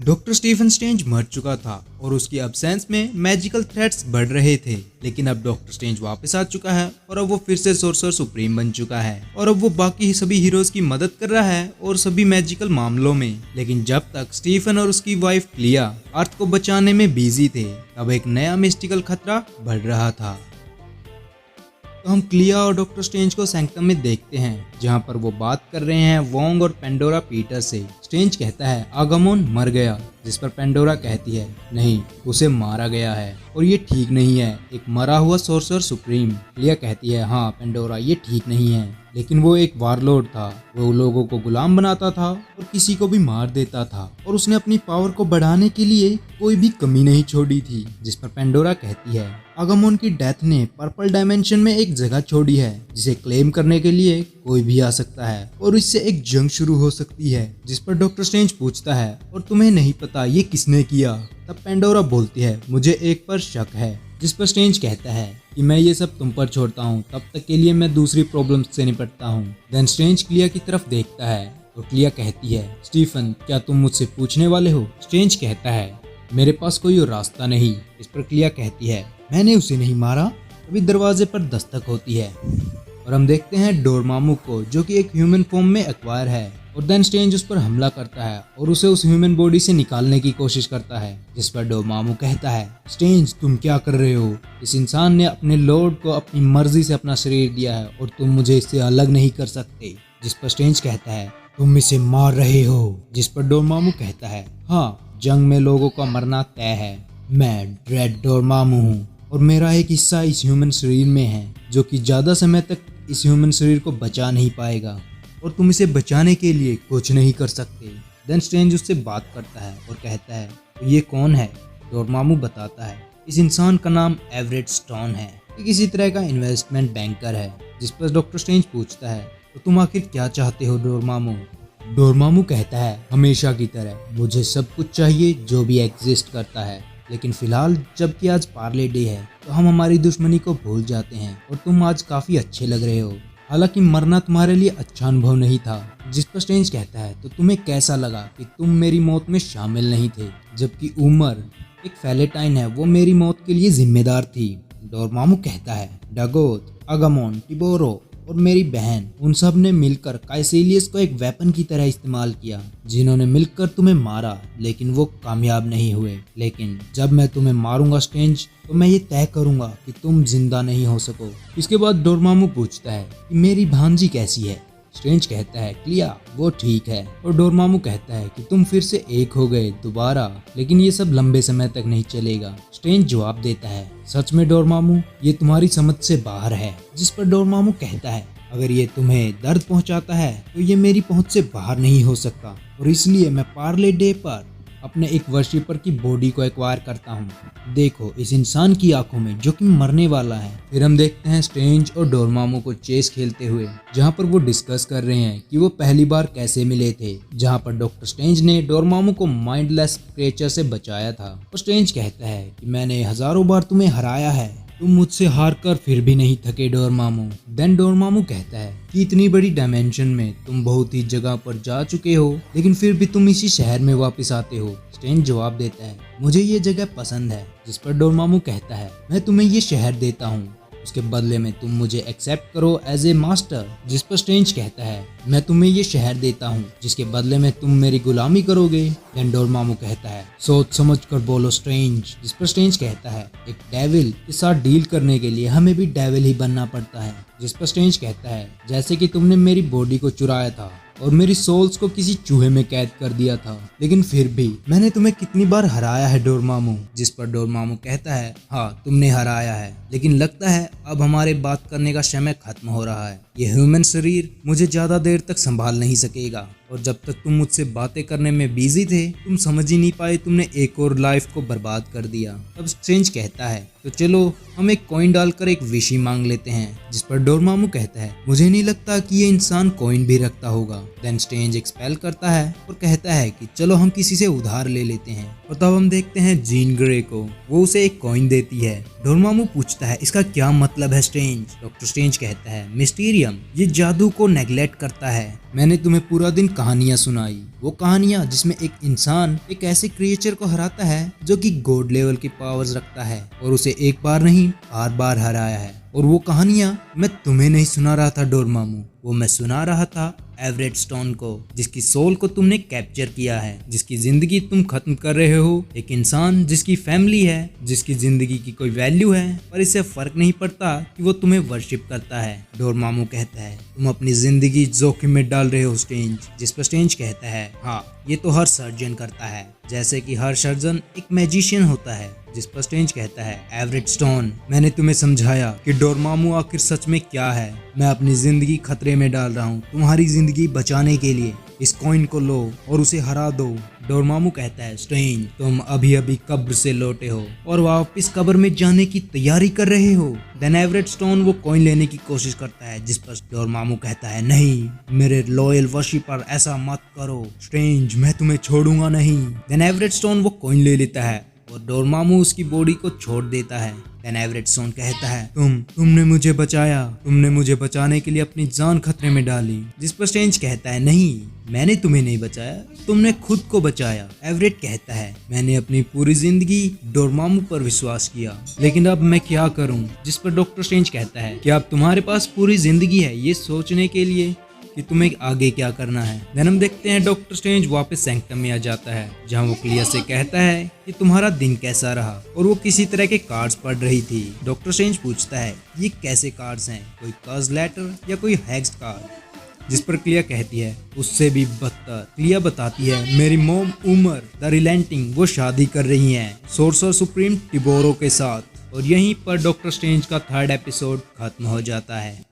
Doctor Stephen strange मर चुका था और उसकी अब्सेंस में मैजिकल थ्रेट्स बढ़ रहे थे। लेकिन अब डॉक्टर स्ट्रेंज वापस आ चुका है और अब वो फिर से सोर्सर सुप्रीम बन चुका है और अब वो बाकी सभी हीरोज की मदद कर रहा है और सभी मैजिकल मामलों में। लेकिन जब तक स्टीफन और उसकी वाइफ क्लिया अर्थ को बचाने में बिजी थे, तब एक नया मिस्टिकल खतरा बढ़ रहा था। तो हम क्लिया और डॉक्टर स्ट्रेंज को सैंक्टम में देखते हैं, जहां पर वो बात कर रहे हैं वोंग और पेंडोरा पीटर से। स्ट्रेंज कहता है आगामोन मर गया, जिस पर पेंडोरा कहती है नहीं, उसे मारा गया है और ये ठीक नहीं है, एक मरा हुआ सोर्सर सुप्रीम। क्लिया कहती है हाँ पेंडोरा, ये ठीक नहीं है, लेकिन वो एक वारलॉर्ड था, वो लोगों को गुलाम बनाता था और किसी को भी मार देता था और उसने अपनी पावर को बढ़ाने के लिए कोई भी कमी नहीं छोड़ी थी। जिस पर पेंडोरा कहती है आगामोन की डेथ ने पर्पल डायमेंशन में एक जगह छोड़ी है, जिसे क्लेम करने के लिए कोई भी आ सकता है और इससे एक जंग शुरू हो सकती है। जिस पर डॉक्टर स्ट्रेंज पूछता है और तुम्हें नहीं पता ये किसने किया? तब पेंडोरा बोलती है मुझे एक पर शक है। जिस पर स्ट्रेंज कहता है कि मैं ये सब तुम पर छोड़ता हूँ, तब तक के लिए मैं दूसरी प्रॉब्लम्स से निपटता हूँ। देन स्ट्रेंज क्लिया की तरफ देखता है और क्लिया कहती है स्टीफन क्या तुम मुझसे पूछने वाले हो? स्ट्रेंज कहता है मेरे पास कोई और रास्ता नहीं। इस पर क्लिया कहती है मैंने उसे नहीं मारा। अभी दरवाजे पर दस्तक होती है और हम देखते हैं डोरमामू को, जो कि एक ह्यूमन फॉर्म में एक्वायर है। और देन स्ट्रेंज उस पर हमला करता है और उसे उस ह्यूमन बॉडी से निकालने की कोशिश करता है। जिस पर डोरमामू कहता है स्ट्रेंज तुम क्या कर रहे हो? इस इंसान ने अपने लॉर्ड को अपनी मर्जी से अपना शरीर दिया है और तुम मुझे इससे अलग नहीं कर सकते। जिस पर स्ट्रेंज कहता है तुम इसे मार रहे हो। जिस पर डोरमामू कहता है हाँ, जंग में लोगों का मरना तय है। मैं ड्रेड डोरमामू हूँ और मेरा एक हिस्सा इस ह्यूमन शरीर में है, जो कि ज्यादा समय तक इस ह्यूमन शरीर को बचा नहीं पाएगा और तुम इसे बचाने के लिए कुछ नहीं कर सकते। देन स्ट्रेंज उससे बात करता है और कहता है तो ये कौन है? डोरमामू बताता है इस इंसान का नाम एवरेट स्टोन है, ये किसी तरह का इन्वेस्टमेंट बैंकर है। जिस पर डॉक्टर स्ट्रेंज पूछता है तो तुम आखिर क्या चाहते हो डोरमामू? डोरमामू कहता है हमेशा की तरह मुझे सब कुछ चाहिए जो भी एग्जिस्ट करता है, लेकिन फिलहाल जबकि आज पार्ले डे है तो हम हमारी दुश्मनी को भूल जाते हैं और तुम आज काफी अच्छे लग रहे हो। हालांकि मरना तुम्हारे लिए अच्छा अनुभव नहीं था। जिस पर स्ट्रेंज कहता है तो तुम्हें कैसा लगा कि तुम मेरी मौत में शामिल नहीं थे, जबकि उमर एक फैलेटाइन है, वो मेरी मौत के लिए जिम्मेदार थी। डोरमामू कहता है डागोथ, आगामोन, टिबोरो और मेरी बहन, उन सब ने मिलकर काइसेलियस को एक वेपन की तरह इस्तेमाल किया, जिन्होंने मिलकर तुम्हें मारा, लेकिन वो कामयाब नहीं हुए। लेकिन जब मैं तुम्हें मारूंगा स्ट्रेंज, तो मैं ये तय करूंगा कि तुम जिंदा नहीं हो सको। इसके बाद डोरमामू पूछता है कि मेरी भांजी कैसी है? स्ट्रेंज कहता है क्लिया वो ठीक है और डोरमामू कहता है कि तुम फिर से एक हो गए दोबारा, लेकिन ये सब लंबे समय तक नहीं चलेगा। स्ट्रेंज जवाब देता है सच में डोरमामू, ये तुम्हारी समझ से बाहर है। जिस पर डोरमामू कहता है अगर ये तुम्हें दर्द पहुंचाता है तो ये मेरी पहुंच से बाहर नहीं हो सकता और इसलिए मैं पार्ले डे पर अपने एक वर्शिपर की बॉडी को एक्वायर करता हूँ। देखो इस इंसान की आंखों में जो कि मरने वाला है। फिर हम देखते हैं स्ट्रेंज और डोरमामू को चेस खेलते हुए, जहाँ पर वो डिस्कस कर रहे हैं कि वो पहली बार कैसे मिले थे। जहाँ पर डॉक्टर स्ट्रेंज ने डोरमामू को माइंडलेस क्रिएचर से बचाया था और स्ट्रेंज कहता है कि मैंने हजारों बार तुम्हें हराया है, तुम मुझसे हार कर फिर भी नहीं थके डोरमामू। देन डोरमामू कहता है कि इतनी बड़ी डायमेंशन में तुम बहुत ही जगह पर जा चुके हो, लेकिन फिर भी तुम इसी शहर में वापस आते हो। स्ट्रेंज जवाब देता है मुझे ये जगह पसंद है। जिस पर डोरमामू कहता है मैं तुम्हें ये शहर देता हूँ, उसके बदले में तुम मुझे एक्सेप्ट करो एज ए मास्टर। जिस पर स्ट्रेंज कहता है मैं तुम्हें ये शहर देता हूँ, जिसके बदले में तुम मेरी गुलामी करोगे। देन डोरमामू कहता है सोच समझ कर बोलो स्ट्रेंज। जिस पर स्ट्रेंज कहता है एक डेविल के साथ डील करने के लिए हमें भी डेविल ही बनना पड़ता है। जिस पर स्ट्रेंज कहता है जैसे कि तुमने मेरी बॉडी को चुराया था और मेरी सोल्स को किसी चूहे में कैद कर दिया था, लेकिन फिर भी मैंने तुम्हें कितनी बार हराया है डोरमामू। जिस पर डोरमामू कहता है हाँ तुमने हराया है, लेकिन लगता है अब हमारे बात करने का समय खत्म हो रहा है। ये ह्यूमन शरीर मुझे ज्यादा देर तक संभाल नहीं सकेगा और जब तक तुम मुझसे बातें करने में बिजी थे, तुम समझ ही नहीं पाए तुमने एक और लाइफ को बर्बाद कर दिया। अब स्ट्रेंज कहता है तो चलो हम एक कॉइन डालकर एक विश ही मांग लेते हैं। जिस पर डोरमामू कहता है मुझे नहीं लगता कि ये इंसान कॉइन भी रखता होगा। देन स्ट्रेंज एक्सपेल करता है और कहता है कि चलो हम किसी से उधार ले लेते हैं और तब हम देखते हैं जीन ग्रे को, वो उसे एक कॉइन देती है। डोरमामू पूछता है इसका क्या मतलब है स्ट्रेंज? डॉक्टर स्ट्रेंज कहता है मिस्टीरियम ये जादू को नेग्लेक्ट करता है। मैंने तुम्हें पूरा दिन कहानियां सुनाई, वो कहानियां जिसमें एक इंसान एक ऐसे क्रिएचर को हराता है जो कि गॉड लेवल की पावर्स रखता है और उसे एक बार नहीं बार बार हराया है। और वो कहानियां मैं तुम्हें नहीं सुना रहा था डोरमामू, वो मैं सुना रहा था एवरेट स्टोन को, जिसकी सोल को तुमने कैप्चर किया है, जिसकी जिंदगी तुम खत्म कर रहे हो। एक इंसान जिसकी फैमिली है, जिसकी जिंदगी की कोई वैल्यू है, पर इससे फर्क नहीं पड़ता कि वो तुम्हें वर्शिप करता है। डोरमामू कहता है तुम अपनी जिंदगी जोखिम में डाल रहे हो स्ट्रेंज। जिस पर स्ट्रेंज कहता है हाँ ये तो हर सर्जन करता है, जैसे कि हर सर्जन एक मैजिशियन होता है। जिस पर स्ट्रेंज कहता है एवरेट स्टोन मैंने तुम्हें समझाया कि डोरमामू आखिर सच में क्या है। मैं अपनी जिंदगी खतरे में डाल रहा हूँ तुम्हारी जिंदगी बचाने के लिए। इस कॉइन को लो और उसे हरा दो। डोरमामू कहता है स्ट्रेंज तुम अभी अभी कब्र से लौटे हो और वापस कब्र में जाने की तैयारी कर रहे हो। देन एवरेट स्टोन वो कॉइन लेने की कोशिश करता है, जिस पर डोरमामू कहता है नहीं मेरे लॉयल वर्शिपर ऐसा मत करो स्ट्रेंज, मैं तुम्हें छोड़ूंगा नहीं। देन एवरेट स्टोन वो कॉइन ले लेता है और डोरमामू उसकी बॉडी को छोड़ देता है। देन एवरेट स्टोन कहता है तुमने मुझे बचाया, तुमने मुझे बचाने के लिए अपनी जान खतरे में डाली। जिस पर स्ट्रेंज कहता है नहीं मैंने तुम्हें नहीं बचाया, तुमने खुद को बचाया। एवरेट कहता है मैंने अपनी पूरी जिंदगी डोरमामू पर विश्वास किया, लेकिन अब मैं क्या करूं। जिस पर डॉक्टर स्ट्रेंज कहता है कि अब तुम्हारे पास पूरी जिंदगी है ये सोचने के लिए कि तुम्हें आगे क्या करना है। देन हम देखते हैं डॉक्टर स्ट्रेंज वापस सैंक्टम में आ जाता है, जहां वो क्लिया से कहता है कि तुम्हारा दिन कैसा रहा, और वो किसी तरह के कार्ड्स पढ़ रही थी। डॉक्टर स्ट्रेंज पूछता है ये कैसे कार्ड्स हैं, कोई कर्ज लेटर या कोई हैक्स कार्ड। जिस पर क्लिया कहती है उससे भी बदतर। क्लिया बताती है मेरी मॉम उमर द रिलेंटिंग वो शादी कर रही हैं सोर्सर सुप्रीम टिबोरो के साथ। और यहीं पर डॉक्टर स्ट्रेंज का 3rd एपिसोड खत्म हो जाता है।